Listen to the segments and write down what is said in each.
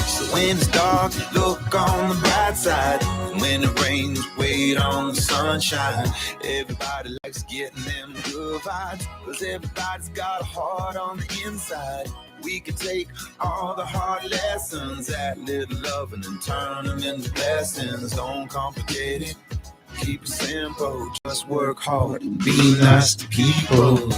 So when it's dark, look on the bright side. And when it rains, wait on the sunshine. Everybody likes getting them good vibes, 'cause everybody's got a heart on the inside. We can take all the hard lessons, that little loving, and turn them into blessings. Don't complicate it, keep it simple. Just work hard and be nice to people.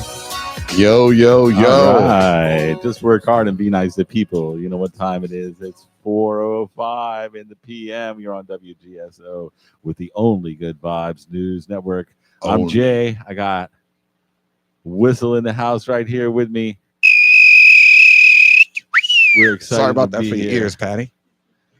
Yo. All right. Just work hard and be nice to people. You know what time it is? It's 4:05 in the PM. You're on WGSO with the only Good Vibes News Network. I'm Jay. I got Whistle in the house right here with me. We're excited. Sorry about to that be for your here. ears, Patty.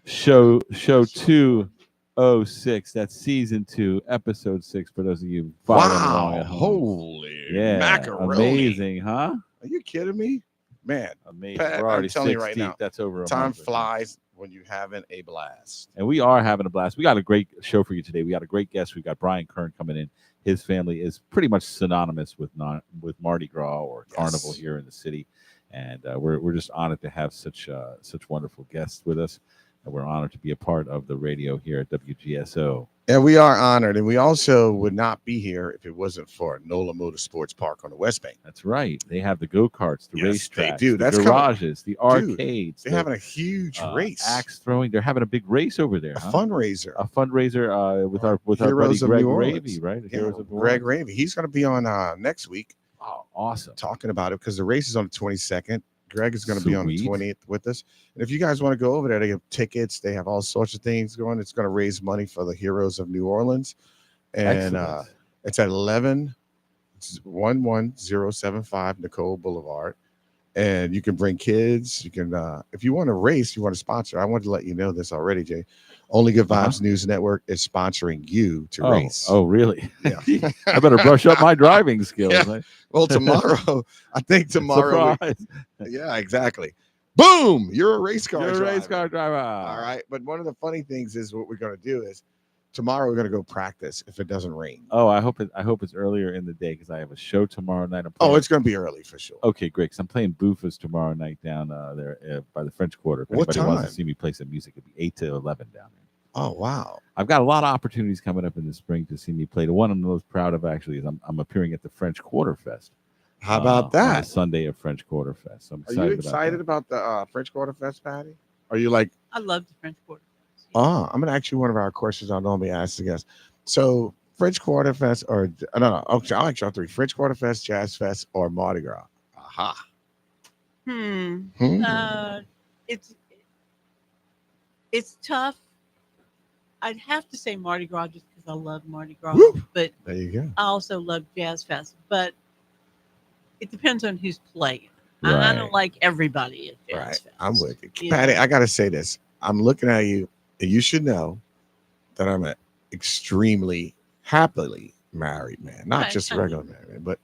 Show 206. That's season 2, episode 6. For those of you following along at home. Holy macaroni. Amazing, huh? Are you kidding me? Man, Amazing. Pat, We're already I'm telling you 6 right deep. now, That's over a time month. flies when you're having a blast. And we are having a blast. We got a great show for you today. We got a great guest. We've got Brian Kern coming in. His family is pretty much synonymous with Mardi Gras or Carnival here in the city. And we're just honored to have such wonderful guests with us. And we're honored to be a part of the radio here at WGSO. And we are honored. And we also would not be here if it wasn't for NOLA Motorsports Park on the West Bank. That's right. They have the go-karts, the racetracks, the garages, the arcades. They're having a huge race. Axe throwing. They're having a big race over there. A fundraiser. A fundraiser with our buddy Greg Ravy, right? Heroes of Greg Ravy. He's going to be on next week. Oh, awesome. Talking about it because the race is on the 22nd. Greg is going to be on the 20th with us. And if you guys want to go over there, they have tickets. They have all sorts of things going. It's going to raise money for the Heroes of New Orleans. And it's at 11075 Nicole Boulevard. And you can bring kids. You can, if you want to race, you want to sponsor. I wanted to let you know this already, Jay. Only Good Vibes News Network is sponsoring you to race. Oh, really? Yeah. I better brush up my driving skills. Yeah. Well, tomorrow, I think tomorrow. Yeah, exactly. Boom! You're a race car driver. Race car driver. All right. But one of the funny things is what we're going to do is tomorrow we're going to go practice if it doesn't rain. Oh, I hope it's earlier in the day because I have a show tomorrow night. Oh, it's going to be early for sure. Okay, great. Because I'm playing Bufas tomorrow night down there by the French Quarter. If what anybody time? wants to see me play some music, it'll be 8 to 11 down there. Oh, wow. I've got a lot of opportunities coming up in the spring to see me play. The one I'm most proud of actually is I'm appearing at the French Quarter Fest. How about that? On the Sunday of French Quarter Fest. So I'm excited. Are you excited about the French Quarter Fest, Patty? Are you like? I love the French Quarter Fest. Oh, I'm gonna ask you one of our questions I normally ask the guests. So French Quarter Fest or no. Okay, I'll ask y'all 3: French Quarter Fest, Jazz Fest, or Mardi Gras. Aha. It's tough. I'd have to say Mardi Gras just because I love Mardi Gras. Woo! But there you go. I also love Jazz Fest. But it depends on who's playing. Right. I don't like everybody at Jazz Fest. I'm with you. Patty, I got to say this. I'm looking at you, and you should know that I'm an extremely happily married man. Not just a regular married, but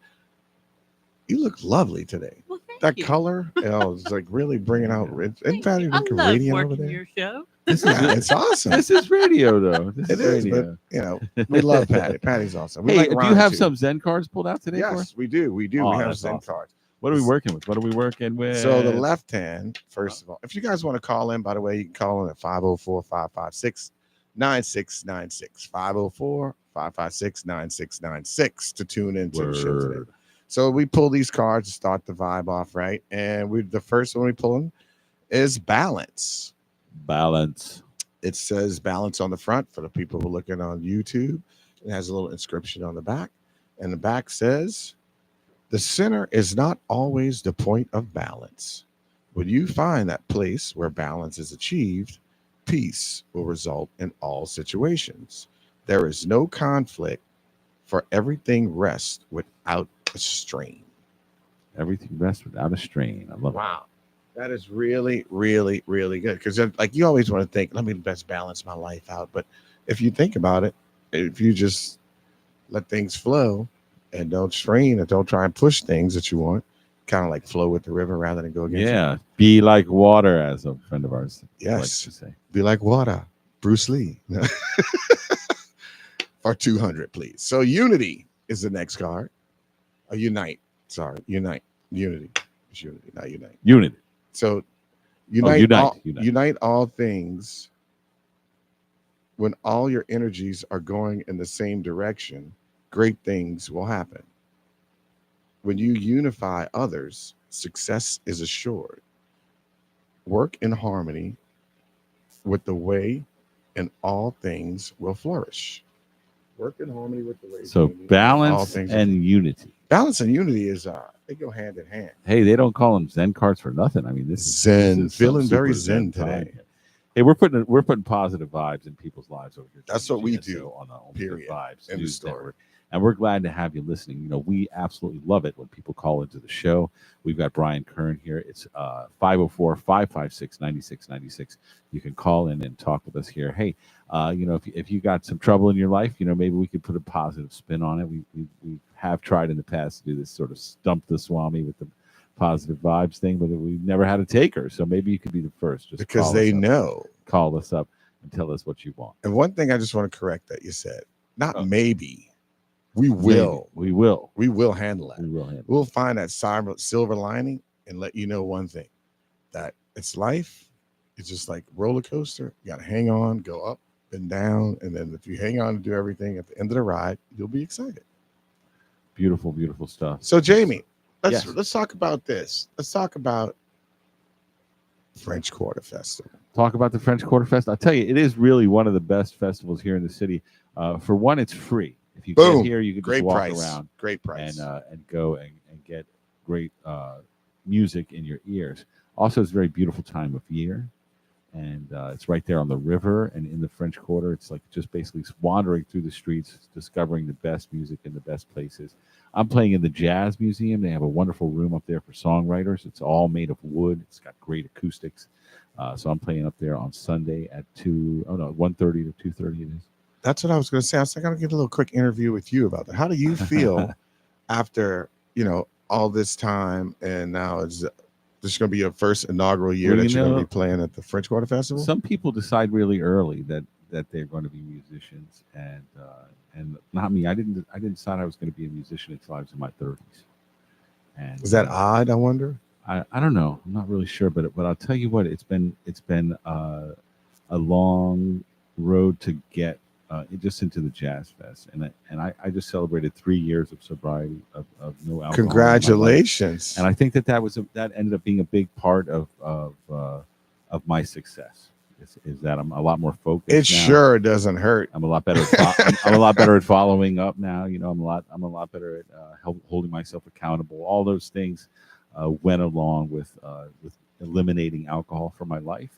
you look lovely today. Well, that you. color, it's like really bringing out. Isn't Patty looking I love radiant over working there? your show. It's awesome. This is radio, though. This is radio. But we love Patty. Patty's awesome. We Hey, like do you have too. some Zen cards pulled out today? Yes, we do. We do. Oh, we have that's Zen awesome. cards. What are we working with? So the left hand, first of all, if you guys want to call in, by the way, you can call in at 504-556-9696. 504-556-9696 to tune into the show today. So we pull these cards to start the vibe off, right? And the first one we pull in is balance. Balance. It says balance on the front for the people who are looking on YouTube. It has a little inscription on the back. And the back says, the center is not always the point of balance. When you find that place where balance is achieved, peace will result in all situations. There is no conflict, for everything rests without a strain. Everything rests without a strain. I love it. Wow. That is really, really, really good. Because like you always want to think, let me best balance my life out. But if you think about it, if you just let things flow and don't strain and don't try and push things that you want, kind of like flow with the river rather than go against it. Yeah. Be like water, as a friend of ours likes to say. Be like water. Bruce Lee. For 200, please. So unity is the next card. Unite. Sorry. Unite. Unity. It's unity, not unite. Unity. So Unite all things. When all your energies are going in the same direction, great things will happen. When you unify others, success is assured. Work in harmony with the way, and all things will flourish. Work in harmony with the way. So balance and unity. Balance and unity is they go hand in hand. Hey, they don't call them Zen cards for nothing. I mean, this Zen. is Feeling very Zen today. Hey, we're putting positive vibes in people's lives over here. That's what we do on the period. Vibes In the News story. Network. And we're glad to have you listening. You know, we absolutely love it when people call into the show. We've got Brian Kern here. It's 504-556-9696. You can call in and talk with us here. Hey, you know, if you got some trouble in your life, you know, maybe we could put a positive spin on it. We have tried in the past to do this sort of stump the swami with the positive vibes thing, but we've never had a taker. So maybe you could be the first. Just because they know. Call us up and tell us what you want. And one thing I just want to correct that you said, not maybe. We will. Maybe. We will handle it. We'll We'll find that silver lining and let you know one thing, that it's life. It's just like roller coaster. You got to hang on, go up and down. And then if you hang on and do everything at the end of the ride, you'll be excited. Beautiful, beautiful stuff. So Jamie, let's talk about this. Let's talk about French Quarter Festival. Talk about the French Quarter Fest. I'll tell you, it is really one of the best festivals here in the city. For one, it's free. If you get here, you can just walk around. Great price. And go and get great music in your ears. Also, it's a very beautiful time of year. And it's right there on the river and in the French Quarter. It's like just basically wandering through the streets, discovering the best music in the best places. I'm playing in the Jazz Museum. They have a wonderful room up there for songwriters. It's all made of wood. It's got great acoustics. So I'm playing up there on Sunday at 1:30 to 2:30 it is. That's what I was going to say. I was going to get a little quick interview with you about that. How do you feel after, you know, all this time, and now this is going to be your first inaugural year that you're going to be playing at the French Quarter Festival? Some people decide really early that they're going to be musicians, and not me. I didn't decide I was going to be a musician until I was in my 30s. And is that odd? I wonder. I don't know. I'm not really sure, but I'll tell you what. It's been a long road to get just into the Jazz Fest, and I just celebrated 3 years of sobriety of no alcohol. Congratulations! And I think that ended up being a big part of my success. Is that I'm a lot more focused. It now. Sure doesn't hurt. I'm a lot better. I'm a lot better at following up now. You know, I'm a lot better at holding myself accountable. All those things went along with eliminating alcohol from my life.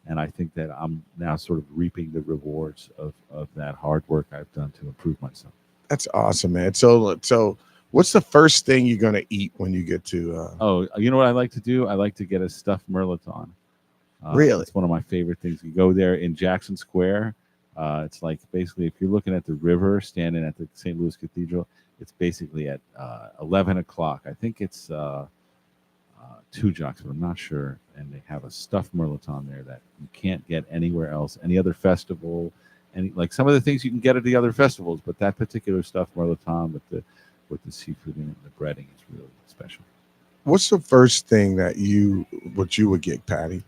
And I think that I'm now sort of reaping the rewards of that hard work I've done to improve myself. That's awesome, man. So what's the first thing you're going to eat when you get to... you know what I like to do? I like to get a stuffed mirliton. Really? It's one of my favorite things. You go there in Jackson Square. It's like basically if you're looking at the river, standing at the St. Louis Cathedral, it's basically at 11 o'clock. I think it's 2 Jocks, but I'm not sure. And they have a stuffed mirliton there that you can't get anywhere else, any other festival, like some of the things you can get at the other festivals, but that particular stuffed mirliton with the seafood in it and the breading is really special. What's the first thing that you would get, Patty?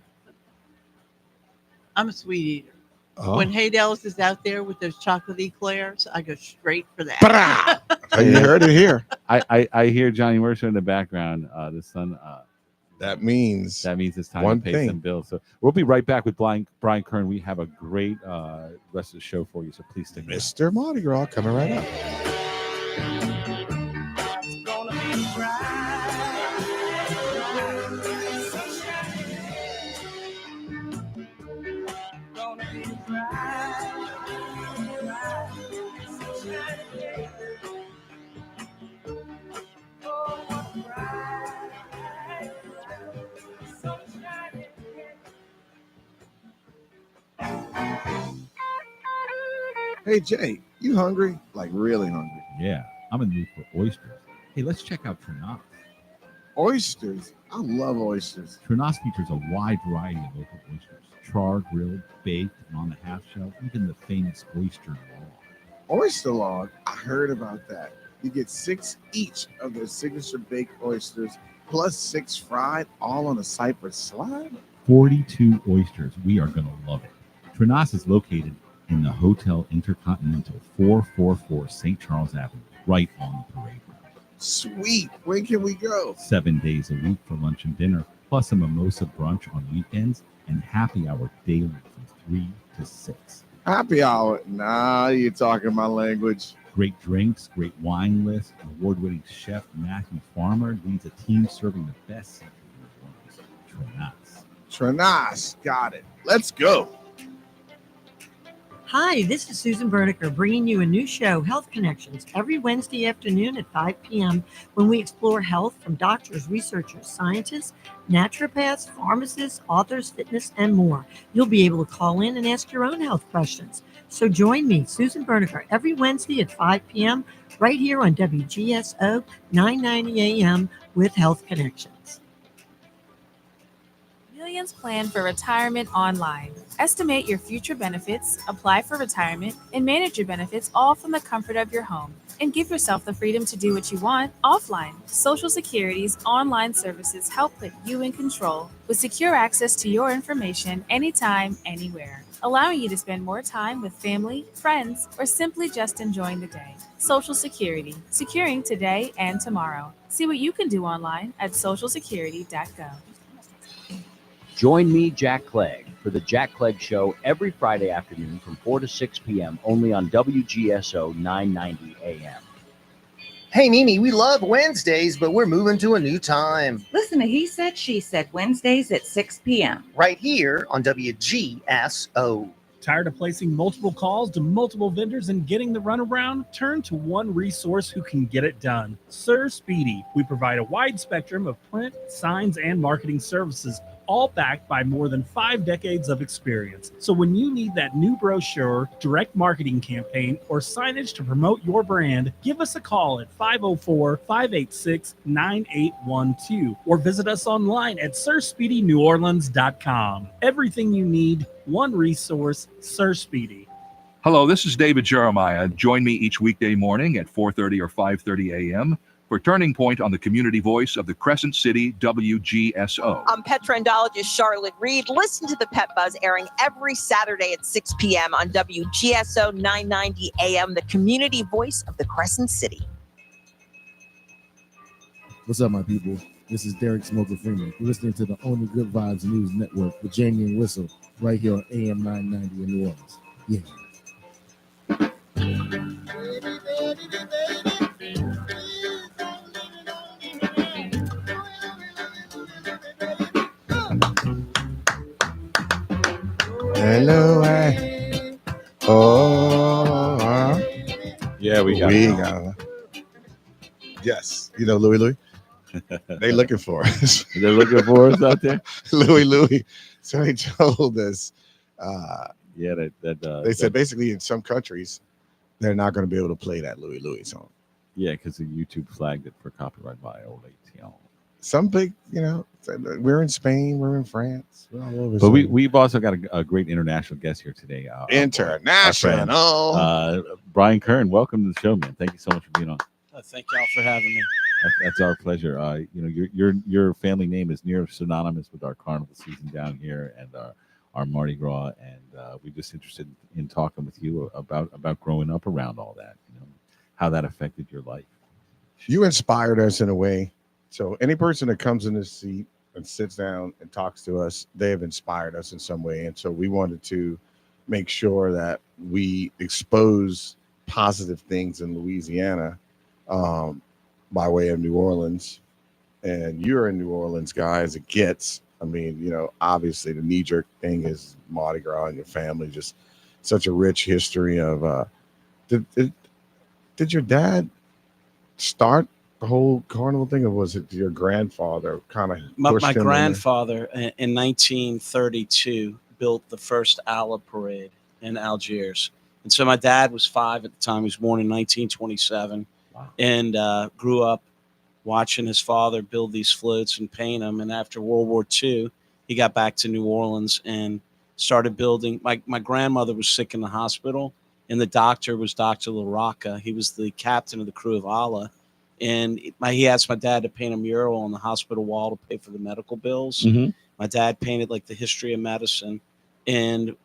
I'm a sweet eater. Oh. When Haydel's is out there with those chocolate eclairs, I go straight for that. You heard it here. I hear Johnny Mercer in the background. The sun. That means it's time to pay some bills. So we'll be right back with Brian Kern. We have a great rest of the show for you. So please stick around. Mr. Mardi Gras coming right up. Hey, Jay, you hungry? Like really hungry? Yeah, I'm in the mood for oysters. Hey, let's check out Trinos. Oysters? I love oysters. Trinos features a wide variety of local oysters. Charred, grilled, baked, and on the half shell, even the famous oyster log. Oyster log? I heard about that. You get 6 each of their signature baked oysters, plus 6 fried, all on a cypress slab? 42 oysters. We are going to love it. Trenas is located in the Hotel Intercontinental, 444 St. Charles Avenue, right on the parade route. Sweet. When can we go? 7 days a week for lunch and dinner, plus a mimosa brunch on weekends and happy hour daily from 3 to 6. Happy hour. Nah, you're talking my language. Great drinks, great wine list. Award-winning chef Matthew Farmer leads a team serving the best seafood in New Orleans. Trenas. Got it. Let's go. Hi, this is Susan Berniker bringing you a new show, Health Connections, every Wednesday afternoon at 5 p.m. when we explore health from doctors, researchers, scientists, naturopaths, pharmacists, authors, fitness, and more. You'll be able to call in and ask your own health questions. So join me, Susan Berniker, every Wednesday at 5 p.m. right here on WGSO 990 AM with Health Connections. Millions plan for retirement online. Estimate your future benefits, apply for retirement, and manage your benefits all from the comfort of your home. And give yourself the freedom to do what you want offline. Social Security's online services help put you in control with secure access to your information anytime, anywhere, allowing you to spend more time with family, friends, or simply just enjoying the day. Social Security, securing today and tomorrow. See what you can do online at socialsecurity.gov. Join me, Jack Clegg, for the Jack Clegg Show every Friday afternoon from 4 to 6 p.m. only on WGSO 990 AM. Hey, Mimi, we love Wednesdays, but we're moving to a new time. Listen to He Said, She Said, Wednesdays at 6 p.m. Right here on WGSO. Tired of placing multiple calls to multiple vendors and getting the runaround? Turn to one resource who can get it done. Sir Speedy. We provide a wide spectrum of print, signs, and marketing services, all backed by more than 5 decades of experience. So when you need that new brochure, direct marketing campaign, or signage to promote your brand, give us a call at 504-586-9812 or visit us online at sirspeedyneworleans.com. Everything you need, one resource, Sir Speedy. Hello, this is David Jeremiah. Join me each weekday morning at 4:30 or 5:30 a.m. for Turning Point on the community voice of the Crescent City WGSO. I'm pet trendologist Charlotte Reed. Listen to the Pet Buzz airing every Saturday at 6 p.m. on WGSO 990 AM, the community voice of the Crescent City. What's up, my people? This is Derek Smoker Freeman. You're listening to the Only Good Vibes News Network with Jamie and Whistle right here on AM 990 in New Orleans. Yeah. Hello, Yeah, we got it. Yes, you know Louie. They looking for us. They're looking for us out there. Louie. So they told us. They said basically in some countries they're not going to be able to play that Louie song. Yeah, because the YouTube flagged it for copyright violation. Some big, we're in Spain, we're in France, we're all over. But we've also got a great international guest here today. International. Brian Kern, welcome to the show, man. Thank you so much for being on. Thank y'all for having me. That's our pleasure. Your family name is near synonymous with our carnival season down here and our Mardi Gras, and we're just interested in talking with you about growing up around all that. How that affected your life. You inspired us in a way. So any person that comes in this seat and sits down and talks to us, they have inspired us in some way. And so we wanted to make sure that we expose positive things in Louisiana by way of New Orleans. And you're a New Orleans guy as it gets. I mean, obviously the knee-jerk thing is Mardi Gras and your family, just such a rich history of did your dad start the whole carnival thing, or was it your grandfather kind of my grandfather in 1932 built the first Allah parade in Algiers, and so my dad was 5 at the time. He was born in 1927. Wow. And grew up watching his father build these floats and paint them. And after World War II, he got back to New Orleans and started building. My grandmother was sick in the hospital, and the doctor was Dr. LaRocca. He was the captain of the crew of Allah. And he asked my dad to paint a mural on the hospital wall to pay for the medical bills. Mm-hmm. My dad painted like the history of medicine, and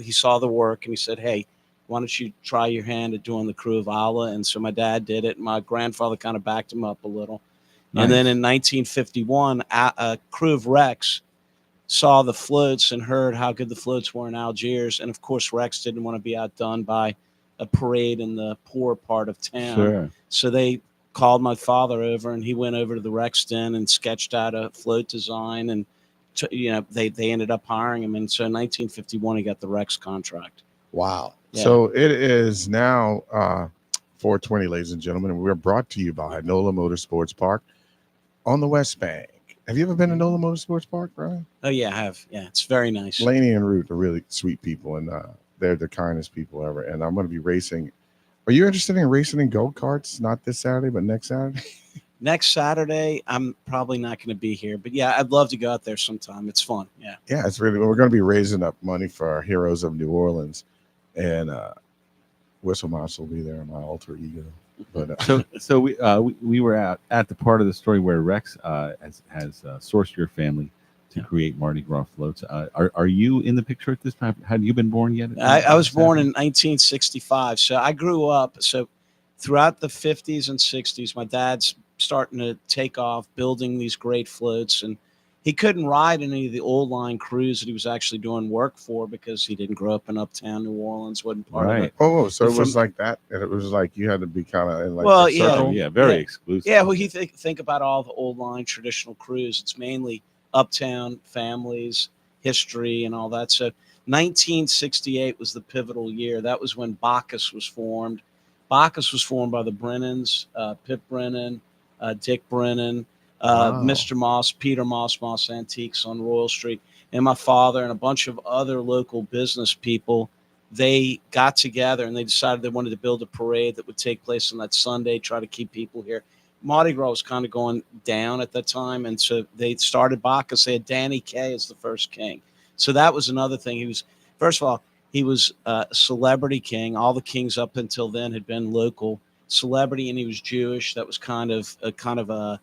he saw the work and he said, "Hey, why don't you try your hand at doing the crew of Allah?" And so my dad did it. And my grandfather kind of backed him up a little. Nice. And then in 1951, a crew of Rex saw the floats and heard how good the floats were in Algiers. And of course, Rex didn't want to be outdone by a parade in the poor part of town. Sure. So they called my father over, and he went over to the Rex den and sketched out a float design. And they ended up hiring him. And so in 1951, he got the Rex contract. Wow. Yeah. So it is now 4:20, ladies and gentlemen, and we're brought to you by NOLA Motorsports Park on the West Bank. Have you ever been to NOLA Motorsports Park, Brian? Oh, yeah, I have. Yeah, it's very nice. Laney and Root are really sweet people, and they're the kindest people ever. And I'm going to be racing. Are you interested in racing in go-karts? Not this Saturday, but next Saturday? Next Saturday, I'm probably not going to be here. But, yeah, I'd love to go out there sometime. It's fun. Yeah. Yeah, it's really. We're going to be raising up money for our Heroes of New Orleans. And Whistle Mouse will be there, my alter ego. But so we were at the part of the story where Rex has sourced your family to create Mardi Gras floats. Are you in the picture at this time? Had you been born yet? I was born in 1965, so I grew up. So throughout the 50s and 60s, my dad's starting to take off, building these great floats, and he couldn't ride any of the old line crews that he was actually doing work for because he didn't grow up in uptown New Orleans, wasn't part of it. Oh, so it was like that, and it was like you had to be kind of in like well, a circle. Yeah, very exclusive. Yeah, well, you think about all the old line traditional crews. It's mainly uptown families, history, and all that. So 1968 was the pivotal year. That was when Bacchus was formed. Bacchus was formed by the Brennans, Pip Brennan, Dick Brennan, Mr. Moss, Peter Moss, Moss Antiques on Royal Street, and my father and a bunch of other local business people. They got together and they decided they wanted to build a parade that would take place on that Sunday, try to keep people here. Mardi Gras was kind of going down at that time, and so they started Bacchus. They had Danny Kaye as the first king. So that was another thing. He was, first of all, he was a celebrity king. All the kings up until then had been local celebrity, and he was Jewish. That was kind of a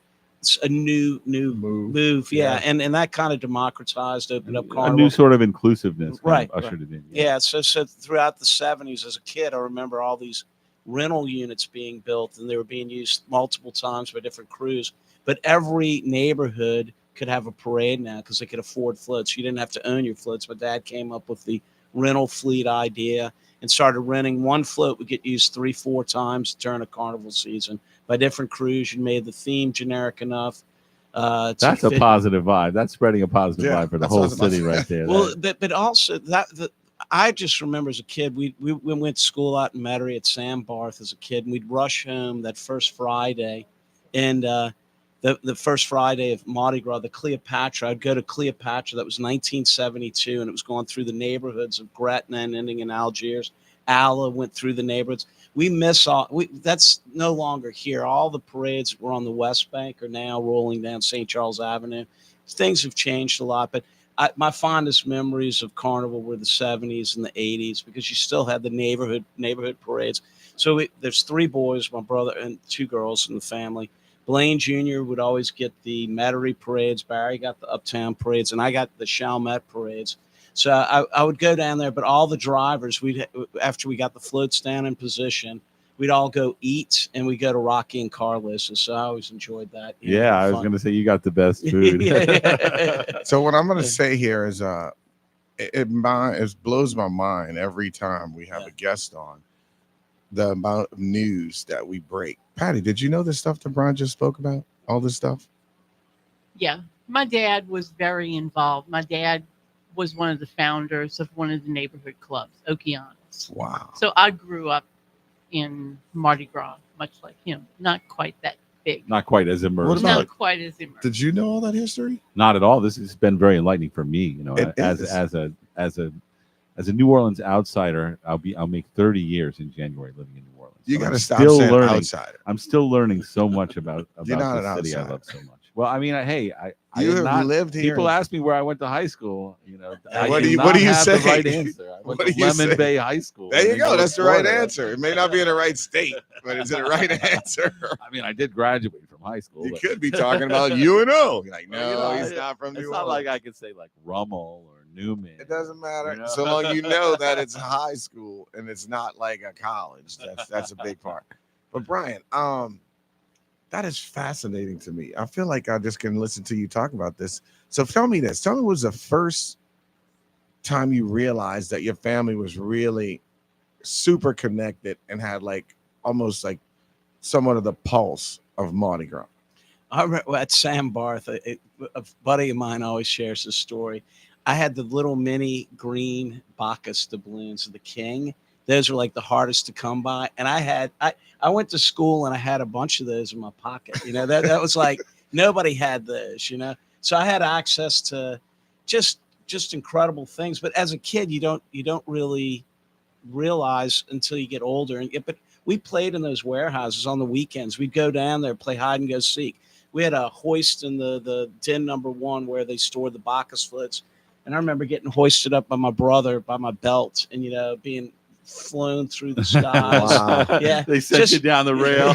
new move. Yeah. And that kind of democratized, opened up carnival. A new sort of inclusiveness Right. ushered it in. Yeah. So throughout the 70s as a kid, I remember all these rental units being built, and they were being used multiple times by different crews. But every neighborhood could have a parade now because they could afford floats. You didn't have to own your floats. My dad came up with the rental fleet idea and started renting. One float would get used 3-4 times during a carnival season by different crews. You made the theme generic enough. That's a positive vibe. That's spreading a positive vibe for the whole city right there. Well, but also I just remember as a kid, we went to school out in Metairie at Sam Barth as a kid, and we'd rush home that first Friday. And the first Friday of Mardi Gras, the Cleopatra, I'd go to Cleopatra. That was 1972, and it was going through the neighborhoods of Gretna and ending in Algiers. Allah went through the neighborhoods. We miss that's no longer here. All the parades that were on the West Bank are now rolling down St. Charles Avenue. Things have changed a lot, but my fondest memories of Carnival were the 70s and the 80s because you still had the neighborhood parades. So there's 3 boys, my brother, and 2 girls in the family. Blaine Jr. would always get the Metairie parades. Barry got the Uptown parades, and I got the Chalmette parades. So I would go down there, but all the drivers, after we got the floats down in position, we'd all go eat, and we'd go to Rocky and Carlos's. So I always enjoyed that. Yeah, I was going to say you got the best food. So what I'm going to say here is it blows my mind every time we have a guest on, the amount of news that we break. Patty, did you know this stuff that Brian just spoke about? All this stuff? Yeah. My dad was very involved. My dad was one of the founders of one of the neighborhood clubs, Okeanos. Wow. So I grew up in Mardi Gras, much like him. Not quite that big. Not quite as immersed. Not quite as immersed. Did you know all that history? Not at all. This has been very enlightening for me. You know, as a New Orleans outsider, I'll make 30 years in January living in New Orleans. You got to stop saying saying outsider. I'm still learning so much about You're not the an city I outsider. love so much. Well, I mean, You have lived here. People ask me where I went to high school. You know, What do you say? The right answer. I went to Lemon Bay High School. There you go. That's the right answer. It may not be in the right state, but it's the right answer. I mean, I did graduate from from high school. You but- could be talking about UNO. You're like, Well, no, you know, he's not from New It's Orleans. not like I could say like Rummel or Newman. It doesn't matter. You know? So long you know that it's high school and it's not like a college. That's a big part. But Brian, that is fascinating to me. I feel like I just can listen to you talk about this. So tell me this. Tell me, what was the first time you realized that your family was really super connected and had like almost like somewhat of the pulse of Mardi Gras? I remember at Sam Barth, a buddy of mine always shares this story. I had the little mini green Bacchus doubloons of the King. Those were like the hardest to come by. And I went to school and I had a bunch of those in my pocket. You know, that was like nobody had those, you know. So I had access to just incredible things. But as a kid, you don't really realize until you get older. But we played in those warehouses on the weekends. We'd go down there, play hide and go seek. We had a hoist in the den number 1 where they stored the Bacchus floats. And I remember getting hoisted up by my brother by my belt and, you know, being flown through the skies. Wow. Yeah. They sent you down the rail.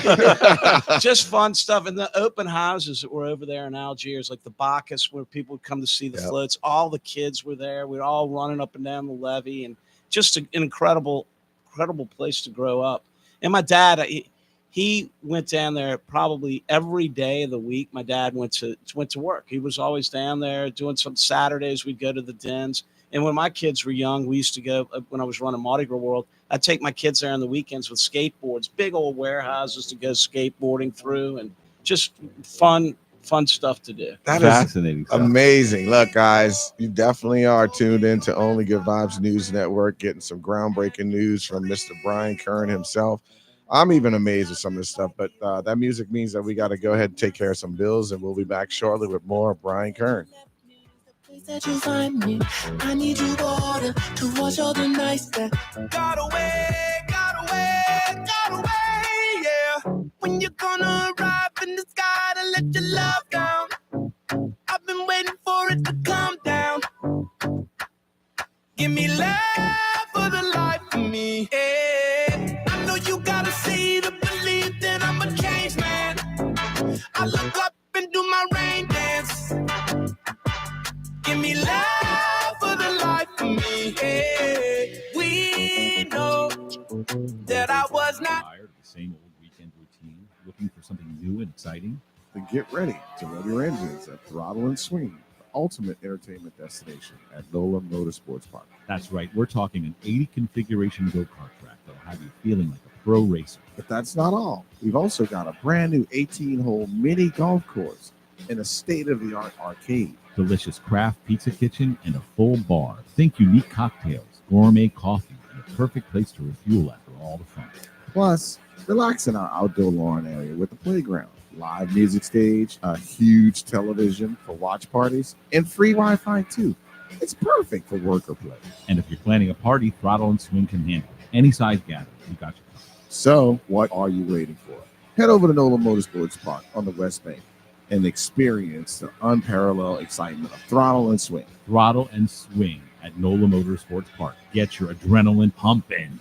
Just fun stuff. And the open houses that were over there in Algiers, like the Bacchus, where people would come to see the floats. All the kids were there. We were all running up and down the levee, and just an incredible place to grow up. And my dad, he went down there probably every day of the week. My dad went to work. He was always down there doing some Saturdays. We'd go to the dens. And when my kids were young, we used to go, when I was running Mardi Gras World, I'd take my kids there on the weekends with skateboards, big old warehouses to go skateboarding through, and just fun stuff to do. That Fascinating is stuff. amazing. Look, guys, you definitely are tuned in to Only Good Vibes News Network, getting some groundbreaking news from Mr. Brian Kern himself. I'm even amazed at some of this stuff, but that music means that we got to go ahead and take care of some bills, and we'll be back shortly with more of Brian Kern. That you find me, I need you water to wash all the nights that got away, yeah. When you're gonna arrive in the sky to let your love down, I've been waiting for it to come down. Give me love for the life of me, yeah. I know you gotta see to believe that I'm a changed man. I look up and do my rain dance. Give me love for the life of me. Hey, we know that I was not tired of the same old weekend routine, looking for something new and exciting. Then get ready to rev your engines at Throttle and Swing, the ultimate entertainment destination at Nola Motorsports Park. That's right. We're talking an 80 configuration go-kart track that'll have you feeling like a pro racer. But that's not all. We've also got a brand new 18-hole mini golf course and a state-of-the-art arcade. Delicious craft pizza kitchen and a full bar. Think unique cocktails, gourmet coffee, and a perfect place to refuel after all the fun. Plus, relax in our outdoor lawn area with a playground, live music stage, a huge television for watch parties, and free Wi-Fi too. It's perfect for work or play. And if you're planning a party, Throttle and Swing can handle it. Any size gathering, we got you covered. So, what are you waiting for? Head over to Nola Motorsports Park on the West Bank and experience the unparalleled excitement of Throttle and Swing. Throttle and Swing at NOLA Motorsports Park. Get your adrenaline pumping.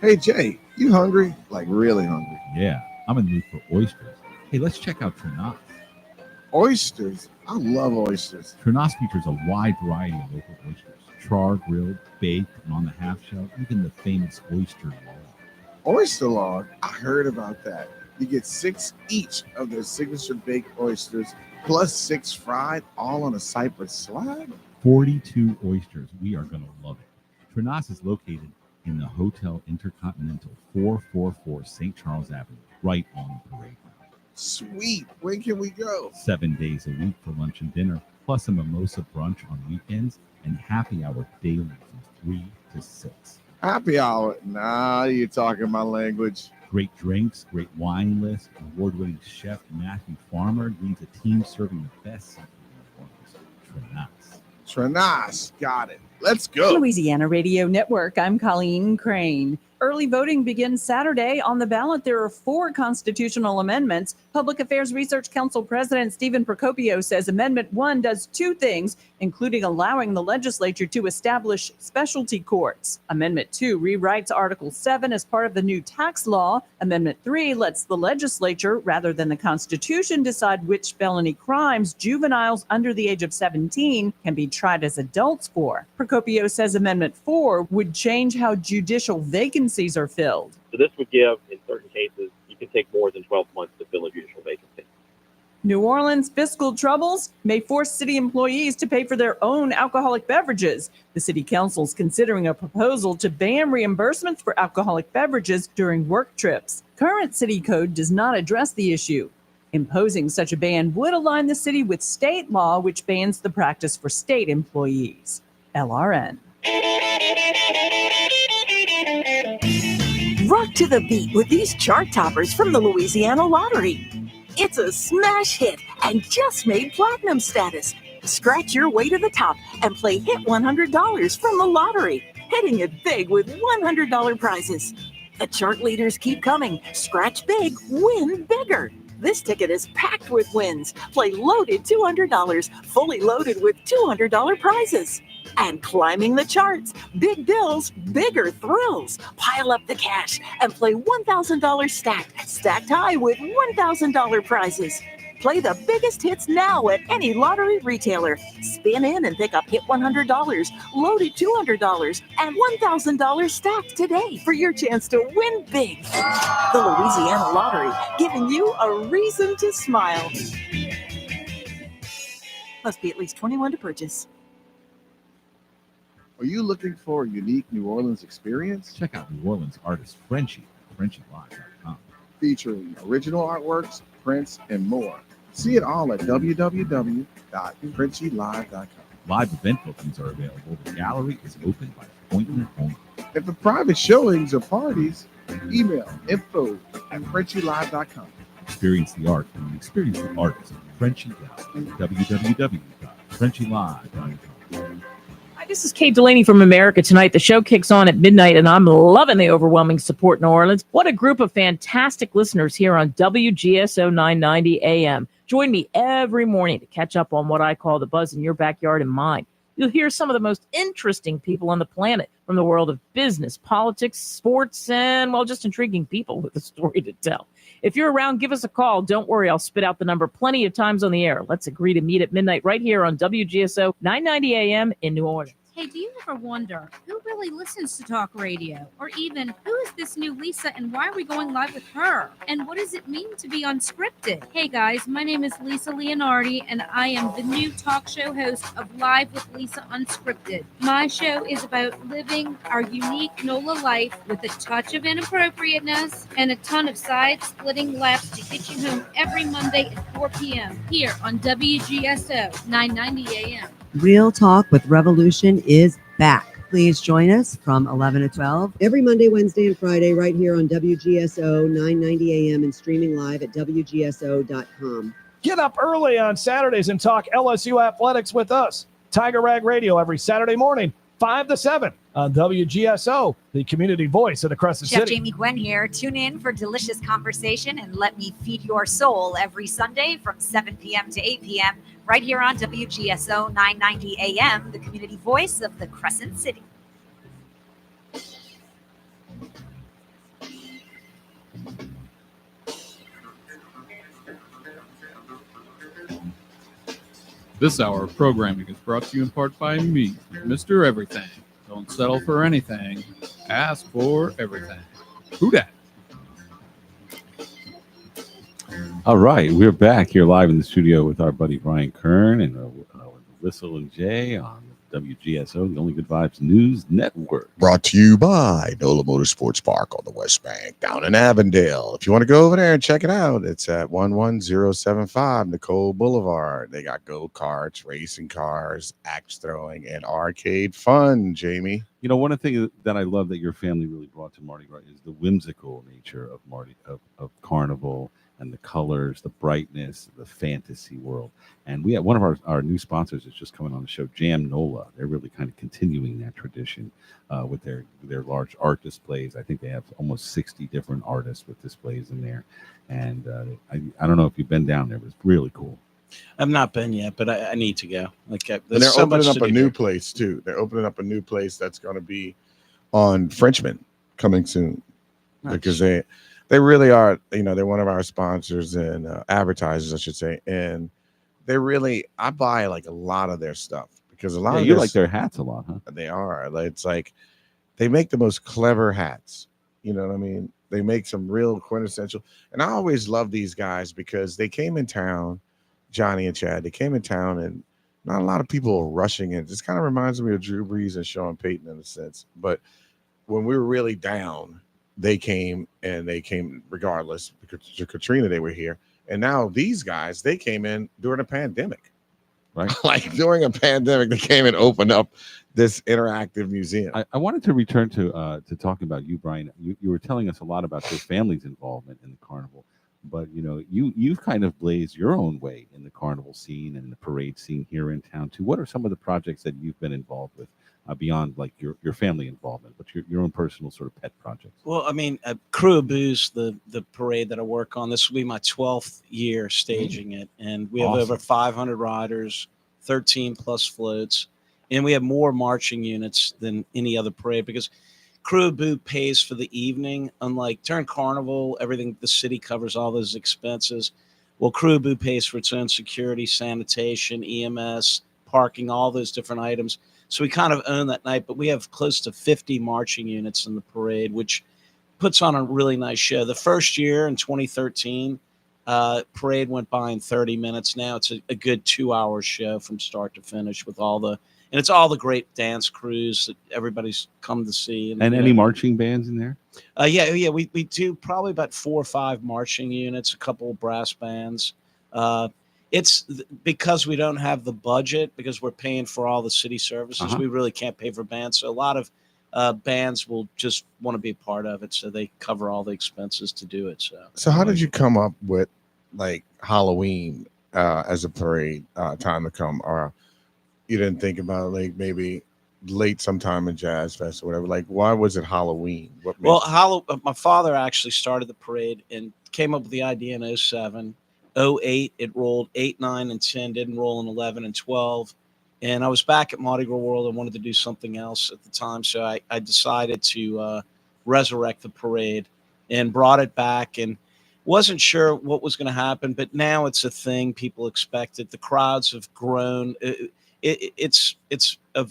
Hey, Jay, you hungry? Like really hungry? Yeah, I'm in the mood for oysters. Hey, let's check out Trenas. Oysters? I love oysters. Trenas features a wide variety of local oysters. Char, grilled, baked, and on the half shell, even the famous oyster log. Oyster log? I heard about that. You get 6 each of their signature baked oysters, plus 6 fried, all on a Cypress slab. 42 oysters. We are going to love it. Trenas is located in the Hotel Intercontinental, 444 St. Charles Avenue, right on the parade ground. Sweet. When can we go? 7 days a week for lunch and dinner, plus a mimosa brunch on weekends and happy hour daily from 3 to 6. Happy hour? Nah, you're talking my language. Great drinks, great wine list. Award-winning chef Matthew Farmer leads a team serving the best seafood in New Orleans. Trenas. Trenas. Got it. Let's go. Louisiana Radio Network, I'm Colleen Crane. Early voting begins Saturday. On the ballot, there are 4 constitutional amendments. Public Affairs Research Council President Stephen Procopio says Amendment 1 does 2 things, including allowing the legislature to establish specialty courts. Amendment 2 rewrites Article 7 as part of the new tax law. Amendment 3 lets the legislature, rather than the Constitution, decide which felony crimes juveniles under the age of 17 can be tried as adults for. Procopio says Amendment 4 would change how judicial vacancies are filled. So this would give, in certain cases, you can take more than 12 months to fill a judicial vacancy. New Orleans' fiscal troubles may force city employees to pay for their own alcoholic beverages. The city council is considering a proposal to ban reimbursements for alcoholic beverages during work trips. Current city code does not address the issue. Imposing such a ban would align the city with state law, which bans the practice for state employees. LRN. Rock to the beat with these chart toppers from the Louisiana Lottery. It's a smash hit and just made platinum status. Scratch your way to the top and play Hit $100 from the lottery, hitting it big with $100 prizes. The chart leaders keep coming. Scratch big, win bigger. This ticket is packed with wins. Play loaded $200, fully loaded with $200 prizes. And climbing the charts, big bills, bigger thrills. Pile up the cash and play $1,000 stacked high with $1,000 prizes. Play the biggest hits now at any lottery retailer. Spin in and pick up Hit $100, loaded $200, and $1,000 stacked today for your chance to win big. The Louisiana Lottery, giving you a reason to smile. Must be at least 21 to purchase. Are you looking for a unique New Orleans experience? Check out New Orleans artist Frenchie, FrenchieLive.com. Featuring original artworks, prints, and more. See it all at www.FrenchieLive.com. Live event bookings are available. The gallery is open by appointment only. And for private showings or parties, email info@FrenchieLive.com. Experience the art and experience the artist of Frenchie Live. www.FrenchieLive.com. Hi, this is Kate Delaney from America Tonight. The show kicks on at midnight, and I'm loving the overwhelming support in New Orleans. What a group of fantastic listeners here on WGSO 990 AM. Join me every morning to catch up on what I call the buzz in your backyard and mine. You'll hear some of the most interesting people on the planet from the world of business, politics, sports, and, well, just intriguing people with a story to tell. If you're around, give us a call. Don't worry, I'll spit out the number plenty of times on the air. Let's agree to meet at midnight right here on WGSO 990 AM in New Orleans. Hey, do you ever wonder who really listens to talk radio? Or even, who is this new Lisa and why are we going live with her? And what does it mean to be unscripted? Hey guys, my name is Lisa Leonardi and I am the new talk show host of Live with Lisa Unscripted. My show is about living our unique NOLA life with a touch of inappropriateness and a ton of side-splitting laughs to get you home every Monday at 4 p.m. here on WGSO 990 AM. Real Talk with Revolution is back. Please join us from 11 to 12 every Monday, Wednesday, and Friday right here on WGSO 990 AM and streaming live at WGSO.com. Get up early on Saturdays and talk LSU athletics with us. Tiger Rag Radio every Saturday morning, 5 to 7 on WGSO, the community voice of the Crescent Chef City. Jamie Gwen here. Tune in for delicious conversation and let me feed your soul every Sunday from 7 p.m. to 8 p.m. right here on WGSO 990 AM, the community voice of the Crescent City. This hour of programming is brought to you in part by me, Mr. Everything. Don't settle for anything. Ask for everything. Who dat? All right, we're back here live in the studio with our buddy Brian Kern and Whistle and Jay on WGSO, the Only Good Vibes News Network. Brought to you by NOLA Motorsports Park on the West Bank, down in Avondale. If you want to go over there and check it out, it's at 11075 Nicole Boulevard. They got go-karts, racing cars, axe throwing, and arcade fun, Jamie. You know, one of the things that I love that your family really brought to Mardi Gras is the whimsical nature of Carnival and the colors, the brightness, the fantasy world. And we have one of our new sponsors is just coming on the show, Jam Nola. They're really kind of continuing that tradition with their large art displays. I think they have almost 60 different artists with displays in there. And I don't know if you've been down there, but it's really cool. I've not been yet, but I need to go. Like, And they're so opening much up to a do new here. place too. They're opening up a new place that's going to be on Frenchman coming soon, because they really are. They're one of our sponsors and advertisers, I should say, and they really. I buy like a lot of their stuff because a lot of you this, like their hats a lot, huh? They are. It's like they make the most clever hats. You know what I mean? They make some real quintessential. And I always love these guys because they came in town, Johnny and Chad. They came in town and not a lot of people are rushing in. This kind of reminds me of Drew Brees and Sean Payton in a sense. But when we were really down, they came regardless. Because Katrina, they were here. And now these guys, they came in during a pandemic. Right. Like during a pandemic, they came and opened up this interactive museum. I wanted to return to talking about you, Brian. You were telling us a lot about your family's involvement in the carnival, but you've kind of blazed your own way in the carnival scene and the parade scene here in town too. What are some of the projects that you've been involved with beyond like your family involvement, but your own personal sort of pet projects? Well, I mean, Crew of Booze, the parade that I work on, this will be my 12th year staging it. And we have over 500 riders, 13 plus floats. And we have more marching units than any other parade because Crew of Boo pays for the evening. Unlike during Carnival, everything, the city covers all those expenses. Well, Crew of Boo pays for its own security, sanitation, EMS, parking, all those different items. So we kind of own that night, but we have close to 50 marching units in the parade, which puts on a really nice show. The first year in 2013, parade went by in 30 minutes. Now it's a good 2-hour show from start to finish with and it's all the great dance crews that everybody's come to see. And any marching bands in there? Yeah. We do probably about 4 or 5 marching units, a couple of brass bands. It's because we don't have the budget because we're paying for all the city services. We really can't pay for bands. So a lot of bands will just want to be a part of it. So they cover all the expenses to do it. So how did you come up with like Halloween as a parade time to come? Or you didn't think about like maybe late sometime in Jazz Fest or whatever? Like, why was it Halloween? My father actually started the parade and came up with the idea in 2007. 2008, it rolled 8, 9, and 10, didn't roll in 11 and 12. And I was back at Mardi Gras World. I wanted to do something else at the time. So I decided to resurrect the parade and brought it back and wasn't sure what was going to happen. But now it's a thing. People expect it. The crowds have grown. It's an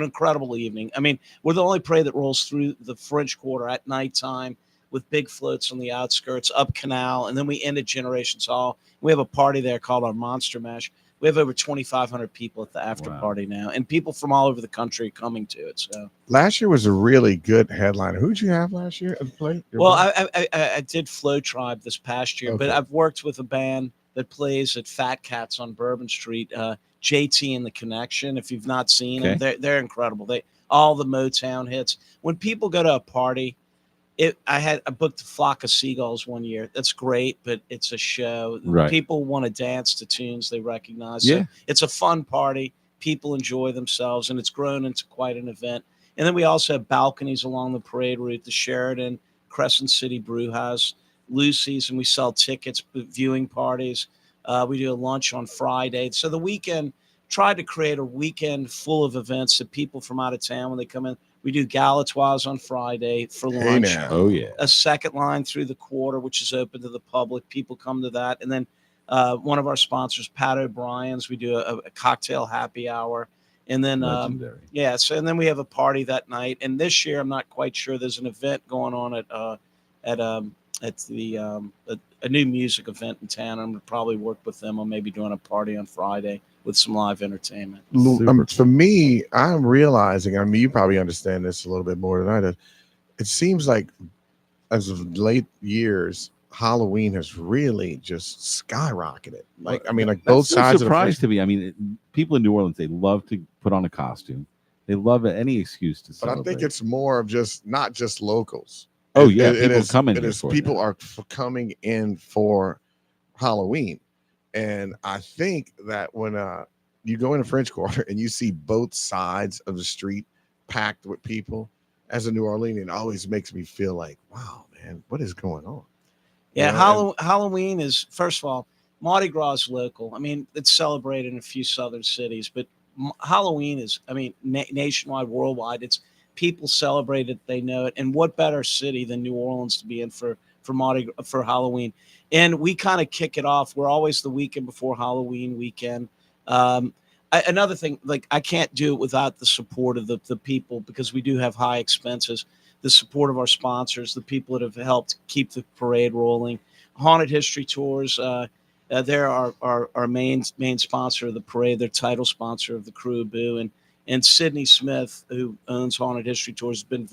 incredible evening. I mean, we're the only parade that rolls through the French Quarter at nighttime with big floats on the outskirts, up Canal, and then we end at Generations Hall. We have a party there called our Monster Mash. We have over 2,500 people at the after party now, and people from all over the country coming to it. So last year was a really good headliner. Who'd you have last year at the play? Well, I did Flow Tribe this past year, but I've worked with a band that plays at Fat Cats on Bourbon Street, JT and the Connection. If you've not seen them, they're incredible. All the Motown hits. When people go to a party, I booked a Flock of Seagulls one year. That's great, but it's a show. Right. People want to dance to tunes they recognize. Yeah. So it's a fun party. People enjoy themselves, and it's grown into quite an event. And then we also have balconies along the parade route, the Sheridan, Crescent City Brew House, Lucy's, and we sell tickets, viewing parties. We do a lunch on Friday. So the weekend, tried to create a weekend full of events that people from out of town, when they come in, we do Galatoirs on Friday for lunch. Hey now. Oh, yeah. A second line through the quarter, which is open to the public. People come to that. And then one of our sponsors, Pat O'Brien's, we do a cocktail happy hour. And then, Legendary. and then we have a party that night. And this year, I'm not quite sure. There's an event going on at a new music event in town. I'm going to probably work with them on maybe doing a party on Friday with some live entertainment. For me, I'm realizing, I mean, you probably understand this a little bit more than I do. It seems like as of late years, Halloween has really just skyrocketed. Like, I mean, like both sides of the surprise to me. I mean, people in New Orleans, they love to put on a costume. They love any excuse to But celebrate. I think it's more of just not just locals. Oh yeah, it people is come in it here is for people that. are coming in for Halloween, and I think that when you go into French Quarter and you see both sides of the street packed with people, as a New Orleanian, it always makes me feel like, wow, man, what is going on? You Yeah, know, Halloween is, first of all, Mardi Gras is local. I mean, it's celebrated in a few southern cities, but Halloween is, I mean, nationwide, worldwide. It's people celebrate it, they know it, and what better city than New Orleans to be in for for Halloween? And we kind of kick it off. We're always the weekend before Halloween weekend. Another thing, like I can't do it without the support of the people because we do have high expenses. The support of our sponsors, the people that have helped keep the parade rolling. Haunted History Tours, they're our main sponsor of the parade. Their title sponsor of the Crew of Boo, and Sydney Smith, who owns Haunted History Tours, has been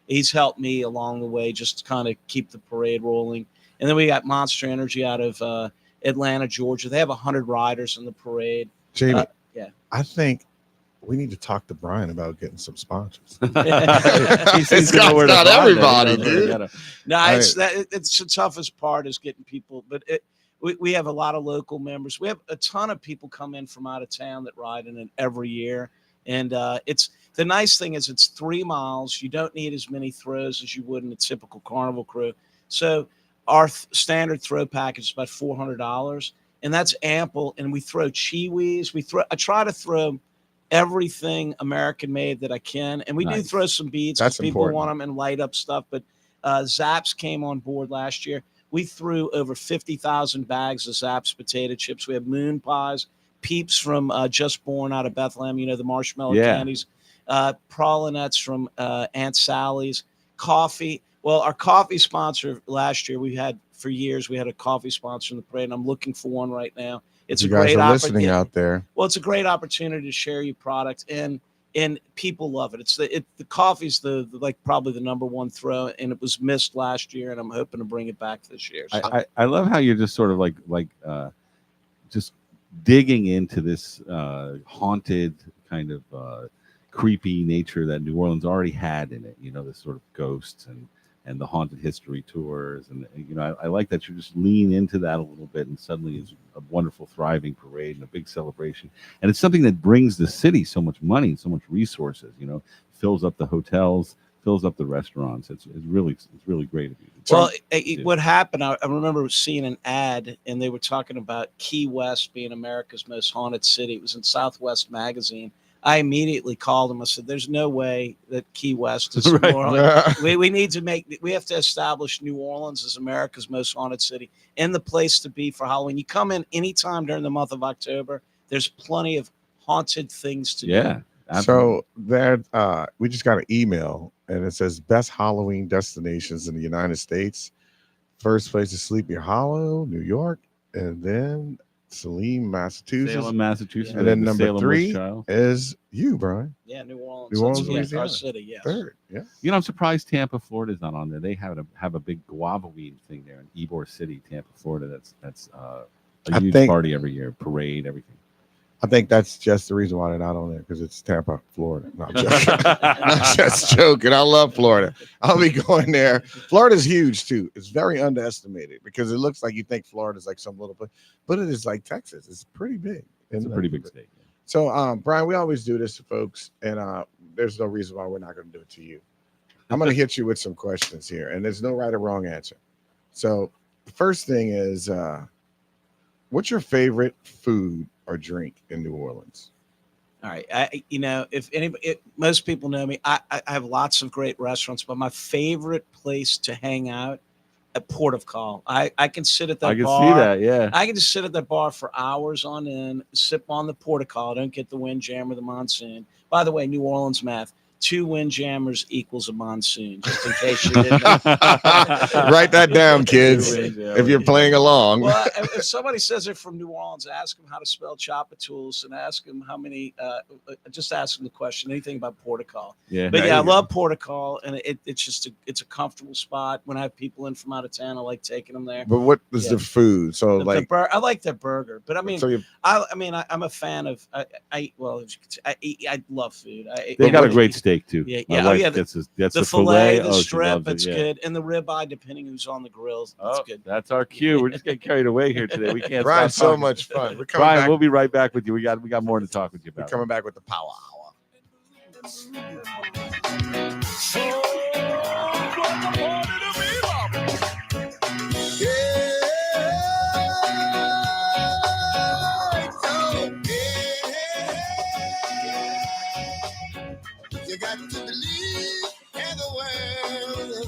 he's helped me along the way just to kind of keep the parade rolling. And then we got Monster Energy out of Atlanta, Georgia. They have 100 riders in the parade. Jamie, Yeah. I think we need to talk to Brian about getting some sponsors. It's not everybody, dude. No, All it's right. it's the toughest part is getting people. But we have a lot of local members. We have a ton of people come in from out of town that ride in it every year. And it's the nice thing is it's 3 miles. You don't need as many throws as you would in a typical carnival crew. So our standard throw package is about $400, and that's ample. And we throw chiwis. I try to throw everything American made that I can, and we do throw some beads because That's people important. want them and light up stuff. But Zaps came on board last year. We threw over 50,000 bags of Zaps potato chips. We have moon pies, Peeps from Just Born out of Bethlehem, you know, the marshmallow candies, pralinettes from Aunt Sally's, coffee. Well, our coffee sponsor last year, we had for years, we had a coffee sponsor in the parade, and I'm looking for one right now. It's you a guys great are listening out there. Well, it's a great opportunity to share your product, and people love it. It's the coffee's the like probably the number one throw, and it was missed last year, and I'm hoping to bring it back this year. So. I love how you're just sort of like just digging into this haunted kind of creepy nature that New Orleans already had in it. You know, this sort of ghosts and the haunted history tours, and you know, I like that you just lean into that a little bit, and suddenly it's a wonderful, thriving parade and a big celebration, and it's something that brings the city so much money and so much resources. You know, fills up the hotels, fills up the restaurants. It's really great of you. Well, what happened? I remember seeing an ad, and they were talking about Key West being America's most haunted city. It was in Southwest Magazine. I immediately called him. I said, "There's no way that Key West is Right. more haunted. We have to establish New Orleans as America's most haunted city and the place to be for Halloween. You come in anytime during the month of October. There's plenty of haunted things to do. So there, we just got an email, and it says best Halloween destinations in the United States. First place is Sleepy Hollow, New York, and then Salem, Massachusetts. Salem, Massachusetts, And then the number Salem 3 Witch Trial. is you, Brian. Yeah, New Orleans. New Orleans, That's- yeah, Louisiana. our city, yes. Third, yeah. You know, I'm surprised Tampa, Florida's not on there. They have a big guava weed thing there in Ybor City, Tampa, Florida. That's a I huge think- party every year, parade, everything. I think that's just the reason why they're not on there, because it's Tampa, Florida. No, I'm joking. I'm just joking. I love Florida. I'll be going there. Florida's huge too. It's very underestimated because it looks like you think Florida's like some little place, but it is like Texas. It's pretty big. It's a pretty big state. So, Brian, we always do this to folks, and there's no reason why we're not going to do it to you. I'm going to hit you with some questions here, and there's no right or wrong answer. So, the first thing is, what's your favorite food or drink in New Orleans? All right. Most people know me. I have lots of great restaurants, but my favorite place to hang out at Port of Call. I can sit at that bar. I can see that, yeah. I can just sit at that bar for hours on end, sip on the Port of Call. Don't get the windjammer, the monsoon. By the way, New Orleans math. 2 windjammers equals a monsoon, just in case you didn't know. Write that down, kids, if you're playing along. Well, if somebody says they're from New Orleans, ask them how to spell Chapatouls and ask them how many, just ask them the question, anything about Port of Call. Yeah. But There yeah, I you go. love Port of Call, and it's a comfortable spot. When I have people in from out of town, I like taking them there. But what is the food? So, I like their burger, but I mean, So I'm a fan of. I love food. They got a great steak steak too. Yeah, My yeah, wife yeah. gets The filet. the Oh, she strip, loves it, it's yeah. good, and the ribeye, depending who's on the grills, it's good. That's our cue. We're just getting carried away here today. We can't. Brian's stop so talking. much fun. We're coming Brian, back. we'll be right back with you. We got more to talk with you We're about. coming back with the Power Hour. You got to believe in the world.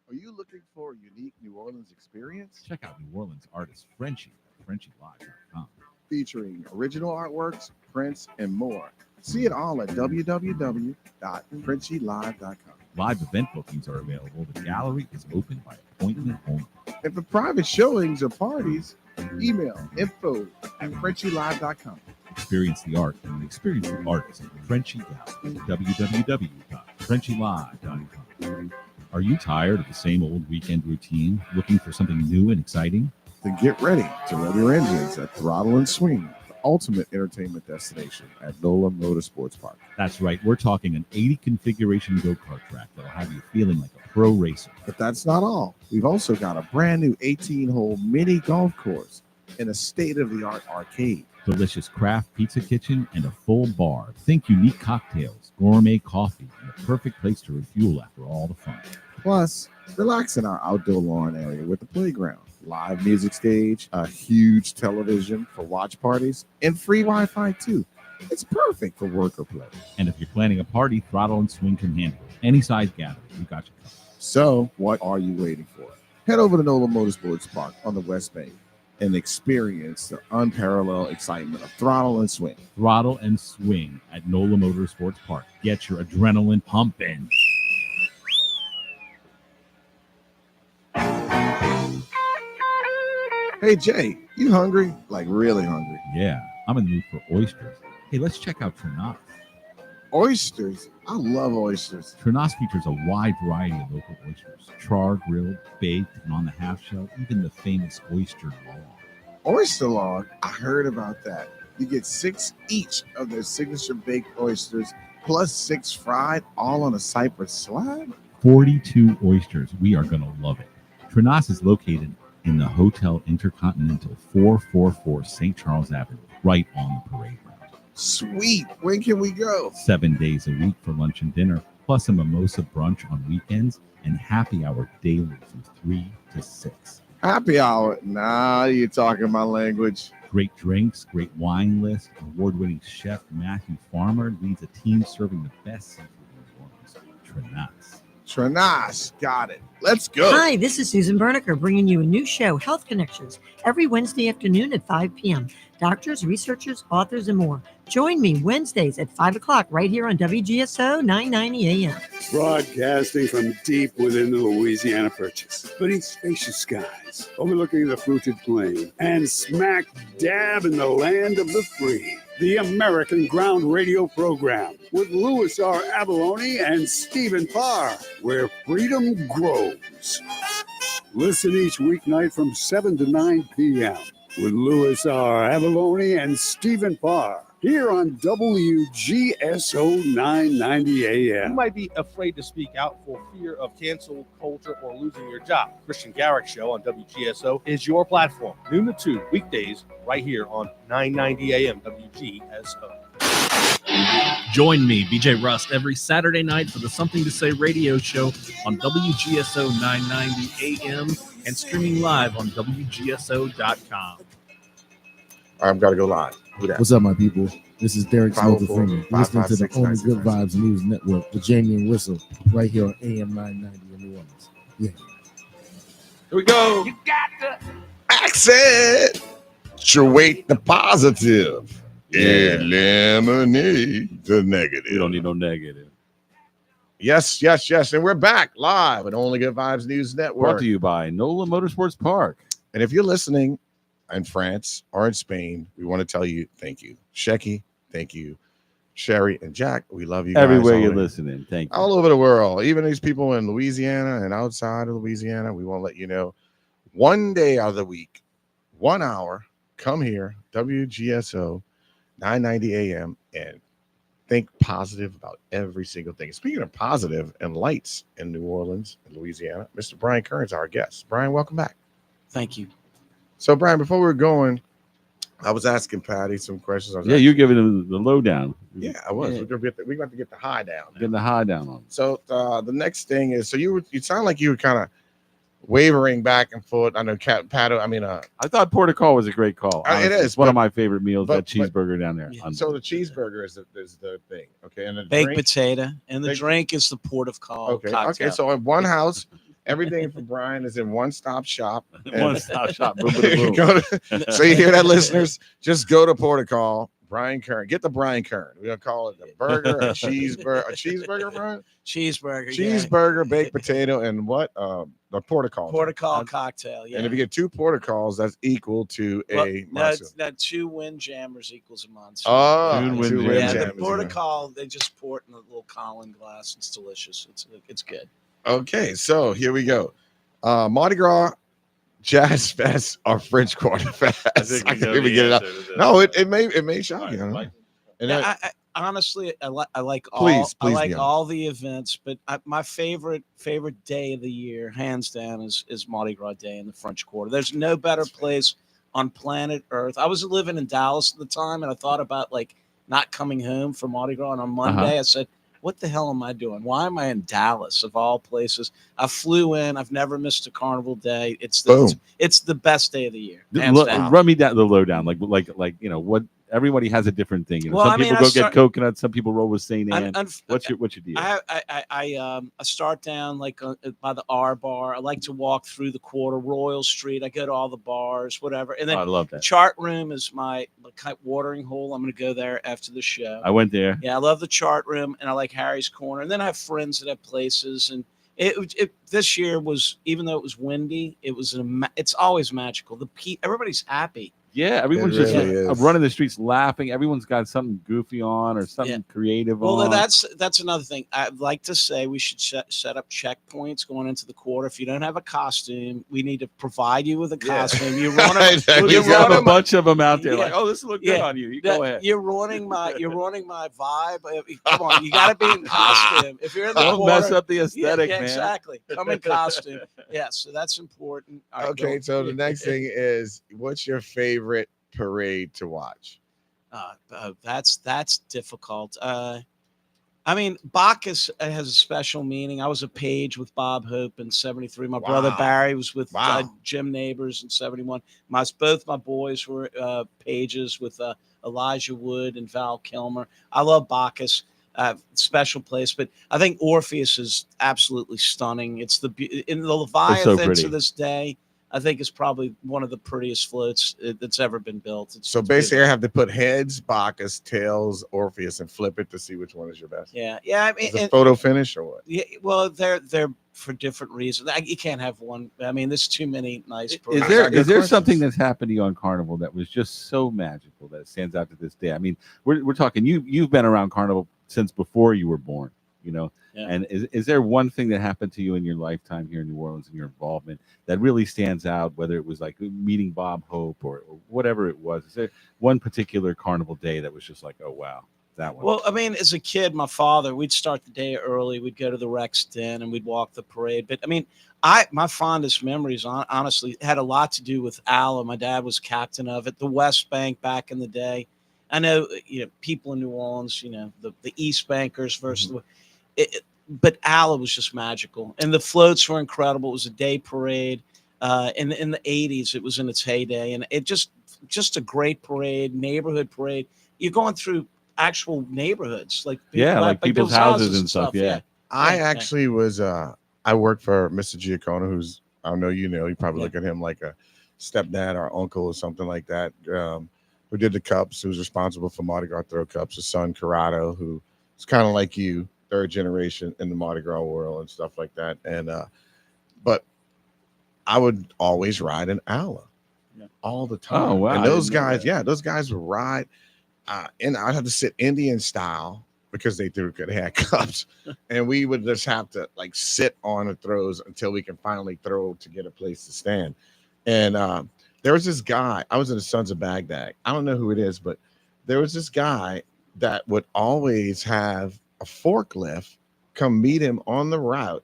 Are you looking for a unique New Orleans experience? Check out New Orleans artist Frenchie at FrenchieLive.com. Featuring original artworks, prints, and more. See it all at www.frenchielive.com. Live event bookings are available. The gallery is open by appointment only. And for private showings or parties, email info@frenchielive.com. Experience the art and experience the artist at Frenchie Live at www.frenchielive.com. Are you tired of the same old weekend routine, looking for something new and exciting? Then get ready to rev your engines at Throttle and Swing, the ultimate entertainment destination at NOLA Motorsports Park. That's right. We're talking an 80 configuration go-kart track that'll have you feeling like a pro racer. But that's not all. We've also got a brand new 18-hole mini golf course and a state-of-the-art arcade. Delicious craft pizza kitchen and a full bar. Think unique cocktails, gourmet coffee, and a perfect place to refuel after all the fun. Plus, relax in our outdoor lawn area with the playground, live music stage, a huge television for watch parties, and free Wi-Fi too. It's perfect for work or play. And if you're planning a party, Throttle and Swing can handle it. Any size gathering, we got you covered. So, what are you waiting for? Head over to NOLA Motorsports Park on the West Bay and experience the unparalleled excitement of Throttle and Swing. Throttle and Swing at NOLA Motorsports Park. Get your adrenaline pumping. Hey, Jay, you hungry? Like really hungry? Yeah, I'm in the mood for oysters. Hey, let's check out Trenas. Oysters? I love oysters. Trenas features a wide variety of local oysters. Charred, grilled, baked, and on the half shell, even the famous oyster log. Oyster log? I heard about that. You get 6 each of their signature baked oysters, plus 6 fried, all on a cypress slab? 42 oysters. We are going to love it. Trenas is located in the Hotel Intercontinental, 444 St. Charles Avenue, right on the parade route. Sweet. When can we go? 7 days a week for lunch and dinner, plus a mimosa brunch on weekends and happy hour daily from 3 to 6. Happy hour? Nah, you're talking my language. Great drinks, great wine list. Award-winning chef Matthew Farmer leads a team serving the best seafood in New Orleans. Trenas. Trenas, got it. Let's go. Hi, this is Susan Berniker bringing you a new show, Health Connections, every Wednesday afternoon at 5 p.m. Doctors, researchers, authors, and more. Join me Wednesdays at 5 o'clock right here on WGSO 990 AM. Broadcasting from deep within the Louisiana Purchase, beneath spacious skies, overlooking the fruited plain, and smack dab in the land of the free. The American Ground Radio Program with Louis R. Abalone and Stephen Parr, where freedom grows. Listen each weeknight from 7 to 9 p.m. with Louis R. Abalone and Stephen Parr here on WGSO 990 AM. You might be afraid to speak out for fear of cancel culture or losing your job. Christian Garrick Show on WGSO is your platform. Noon to 2 weekdays right here on 990 AM WGSO. Join me, BJ Rust, every Saturday night for the Something to Say radio show on WGSO 990 AM and streaming live on WGSO.com. All right, I've got to go live. Who that? What's up, my people? This is Derek Smoker 504, Freeman. You're listening to the 556, Only Good Vibes News Network, the Jamie and Whistle, right here on AM 990 in New Orleans. Yeah. Here we go. You got to accentuate the positive. Eliminate the negative. You don't need no negative. Yes, yes, yes. And we're back live at Only Good Vibes News Network. Brought to you by NOLA Motorsports Park. And if you're listening in France or in Spain, we want to tell you thank you. Shecky, thank you. Sherry and Jack, we love you guys. Everywhere you're listening, thank you. All over the world, even these people in Louisiana and outside of Louisiana, we want to let you know one day out of the week, 1 hour, come here, WGSO 990 AM, and think positive about every single thing. Speaking of positive and lights in New Orleans and Louisiana, Mr. Brian Kern is our guest. Brian, welcome back. Thank you. So, Brian, before we were going, I was asking Patty some questions. You're giving him the lowdown. Yeah, I was. Yeah. We're going to get the high down. Getting the high down on. So the next thing is, so you sound like you were kind of wavering back and forth. I know I thought Port of Call was a great call. It is It's one of my favorite meals. That cheeseburger down there. So the cheeseburger is the thing, okay, and the Baked drink, potato, and the drink is the Port of Call. Okay, cocktail. okay. So in one house, everything for Brian is in one-stop shop. One-stop shop. Boom, boom, boom. So you hear that, listeners? Just go to Port of Call. Brian Kern. Get the Brian Kern. We're gonna call it the burger, a cheeseburger, Brian? Cheeseburger, baked potato, and what? The Port of Call. Port of Call cocktail. Yeah. And if you get 2 Port of Calls, that's equal to a monsoon. No, 2 Windjammers equals a monsoon. Oh, Two yeah. The Windjammers, Port of yeah. Call, they just pour it in a little Colin glass. It's delicious. It's good. Okay, so here we go. Mardi Gras, Jazz Fest, or French Quarter Fest. I can't even get it out. No, it may shock you. Huh? And Yeah, I honestly, I like all. Please I like be all the events, but my favorite day of the year, hands down, is Mardi Gras Day in the French Quarter. There's no better place on planet Earth. I was living in Dallas at the time, and I thought about like not coming home for Mardi Gras. And on Monday, I said, "What the hell am I doing? Why am I in Dallas of all places?" I flew in. I've never missed a carnival day. It's the best day of the year. Hands down. Run me down the lowdown, like what. Everybody has a different thing. You know, some people get coconuts. Some people roll with St. Anne. What's your deal? I start down like by the R bar. I like to walk through the quarter, Royal Street. I go to all the bars, whatever. And then I love that. Chart Room is my watering hole. I'm going to go there after the show. I went there. Yeah, I love the Chart Room, and I like Harry's Corner. And then I have friends that have places. And this year was, even though it was windy, it's always magical. Everybody's happy. Yeah, everyone's It just really is. running the streets laughing. Everyone's got something goofy on or something creative on. Well, that's another thing. I'd like to say we should set up checkpoints going into the quarter. If you don't have a costume, we need to provide you with a costume. You run you have a bunch of them out there, like, oh, this will look good on you. You go ahead. You're ruining my vibe. Come on, you got to be in costume. If you're in the Don't quarter, mess up the aesthetic, man. Exactly. Come in costume. Yeah, so that's important. All right, Okay, go. so the next thing is, what's your favorite parade to watch? That's difficult. I mean, Bacchus has a special meaning. I was a page with Bob Hope in '73. My brother Barry was with Jim Neighbors in '71. Both my boys were pages with Elijah Wood and Val Kilmer. I love Bacchus. Special place, but I think Orpheus is absolutely stunning. It's in the Leviathan to this day. I think it's probably one of the prettiest floats that's ever been built. So basically, I have to put heads, Bacchus, tails, Orpheus, and flip it to see which one is your best. Yeah. I mean, is it photo finish or what? Yeah. Well, they're for different reasons. You can't have one. I mean, there's too many nice. Is there something that's happened to you on Carnival that was just so magical that it stands out to this day? I mean, we're talking. You've been around Carnival since before you were born. You know. Yeah. And is there one thing that happened to you in your lifetime here in New Orleans and your involvement that really stands out, whether it was like meeting Bob Hope or whatever it was? Is there one particular Carnival day that was just like, oh, wow, that one? Well, I mean, as a kid, my father, we'd start the day early. We'd go to the Rex Den and we'd walk the parade. But I mean, my fondest memories, honestly, had a lot to do with Alla. My dad was captain of it, the West Bank back in the day. I know, people in New Orleans, the East Bankers versus but Alla was just magical, and the floats were incredible. It was a day parade. In the 80s, it was in its heyday, and it just a great parade, neighborhood parade. You're going through actual neighborhoods, like people's houses and stuff. Yeah. I actually was. I worked for Mr. Giacono, who's I know you probably look at him like a stepdad or uncle or something like that. Who did the cups? Who was responsible for Mardi Gras throw cups? His son Corrado, who is kind of like you. Third generation in the Mardi Gras world and stuff like that. And but I would always ride an Alla all the time. Oh, wow. And those guys would ride and I'd have to sit Indian style because they had cups. And we would just have to like sit on the throws until we can finally throw to get a place to stand. And there was this guy, I was in the Sons of Baghdad. I don't know who it is, but there was this guy that would always have a forklift come meet him on the route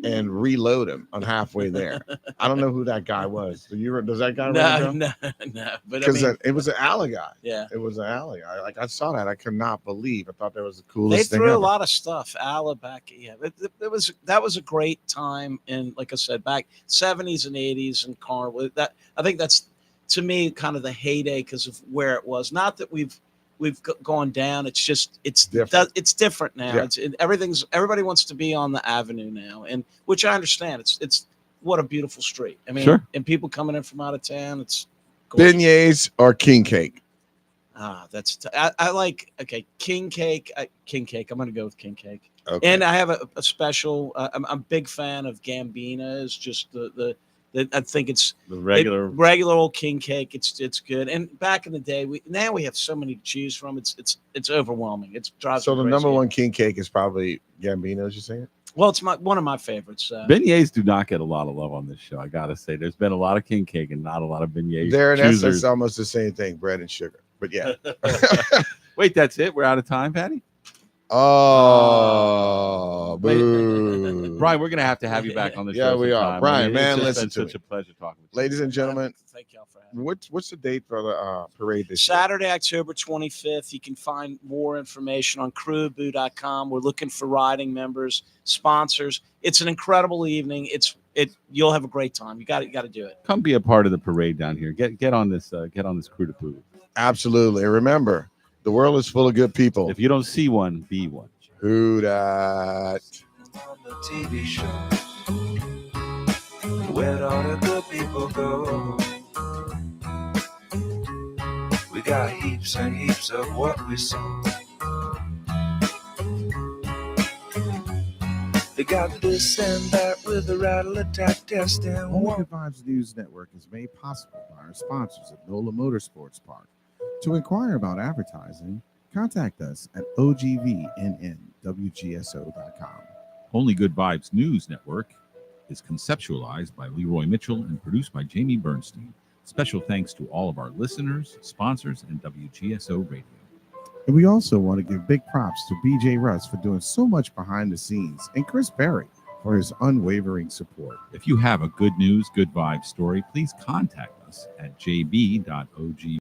and reload him on halfway there. I don't know who that guy was. Does that guy ring a bell? No. But Because it was an alley guy. Yeah. It was an alley guy. Like I saw that, I could not believe. I thought that was the They coolest thing threw ever. a lot of stuff. Ala back, yeah. That was a great time in, like I said, back 70s and 80s and carnival. That I think that's, to me, kind of the heyday because of where it was. Not that we've gone down. It's just it's different now. Yeah. Everybody wants to be on the avenue now, and which I understand. It's what a beautiful street. I mean, Sure. And people coming in from out of town. It's gorgeous. Beignets or king cake? That's I like king cake. King cake. I'm gonna go with king cake. Okay. And I have a special. I'm a big fan of Gambina. It's just the I think it's the regular old king cake. It's good. And back in the day, we have so many to choose from. It's overwhelming. It's drives So me the crazy. number one king cake is probably Gambino's. You saying? Well, it's one of my favorites. Beignets do not get a lot of love on this show. I gotta say, there's been a lot of king cake and not a lot of beignets. They're in choosers. essence almost the same thing, bread and sugar. But yeah. Wait, that's it? We're out of time, Patty? Oh, boo. Brian, we're going to have you back on the show. Yeah, we are. sometime. Brian, It's man, just listen been to such me. a pleasure talking with you. Ladies and gentlemen, Thank y'all for having me. what's the date for the parade this year? Saturday, October 25th. You can find more information on crewboo.com. We're looking for riding members, sponsors. It's an incredible evening. You'll have a great time. You got to do it. Come be a part of the parade down here. Get on this crew to poo. Absolutely. Remember, the world is full of good people. If you don't see one, be one. Who dat? On the TV show, where'd all the good people go? We got heaps and heaps of what we sow. They got this and that with a rattle attack test and Only Good Vibes News Network is made possible by our sponsors at NOLA Motorsports Park. To inquire about advertising, contact us at ogvnnwgso.com. Only Good Vibes News Network is conceptualized by Leroy Mitchell and produced by Jamie Bernstein. Special thanks to all of our listeners, sponsors, and WGSO Radio. And we also want to give big props to BJ Russ for doing so much behind the scenes and Chris Berry for his unwavering support. If you have a good news, good vibes story, please contact us at jb.og